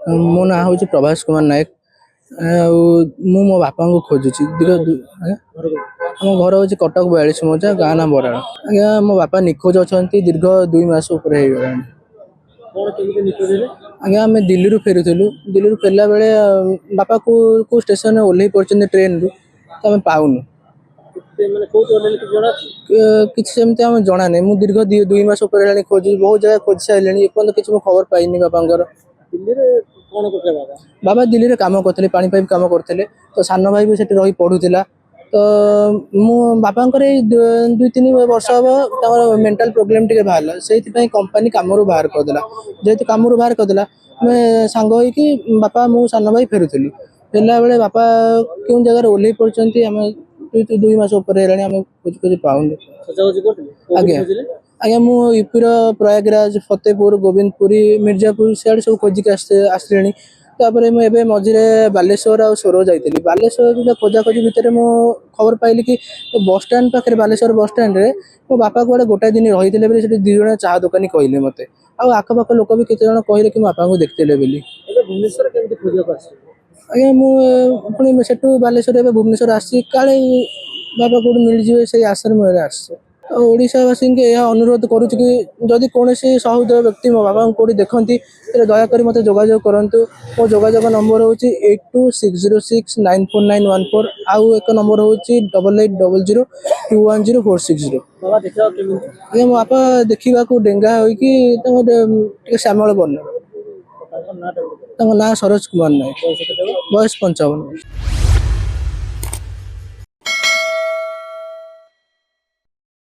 मो ना हूँ प्रभास कुमार नायक। मु मो बापा को खोजुची आम घर हूँ कटक 42 मौजा गाँ ना बराड़। आज्ञा मो बापा निखोज अच्छा दीर्घ 2 मास उपर आज्ञा आम दिल्ली रू फेरुलु। दिल्ली रू फेरला बेले बापा को स्टेशन ओह्ल पड़ते ट्रेन रू तो आम पाऊनु किसी सेमती आम जना नहीं। मुझे दीर्घ 2 मास खोजी बहुत जगह खोज सारे एपर्त किसी खबर पाइनि बापा। बाबा दिल्ली में कम करते पानी पाइप कम करते तो सान भाई भी रही पढ़ुला। तो मु बापा 2-3 वर्ष हम मेंटल प्रोब्लेम टे बाहर से कंपनी कम बाहर करदेला। जेहेतु कम बाहर करदेला मैं सांग हो बापा मु सान भाई फेरुलु। फेरला बेले बापा क्यों जगह ओह्ल पड़ते आम 2 मास खोज खोज पाऊन। आज्ञा आज्ञा मु यूपी प्रयागराज फतेहपुर गोविंदपुरी मिर्जापुर सियाड़े सब खोजिक आसली। तापर मुझे मझे बालेश्वर आ सोर जाइली। बालेश्वर खोजा खोजी भितर मु खबर पाइली कि बस स्टाण्ड पाखे बालेश्वर बस स्टाण्ड रे मो बापा कड़े गोटाए दिन रही थे 2 जन चाह दुकानी कहले मत आखपाख लोक भी केते जन कहले कि बापा को देखते आज्ञा मुझे से बालेश्वर भुवनेश्वर आसी काले बाबा कौट मिल जाए से आशा मेरे आस ओडावासी यह अनुरोध करुच्ची कि जदि कौन सहृदय व्यक्ति मो बाबा कौटी देखती दयाकोरी मत जोगाजोग करूँ। मो जोगाजोग नंबर हूँ 8260694914 आउ एक नंबर हूँ 8800210460। आज्ञा मो बापा देखा डेंगा होगी श्यामल बर्ण ना सरोज कुमार नायक बयस 55।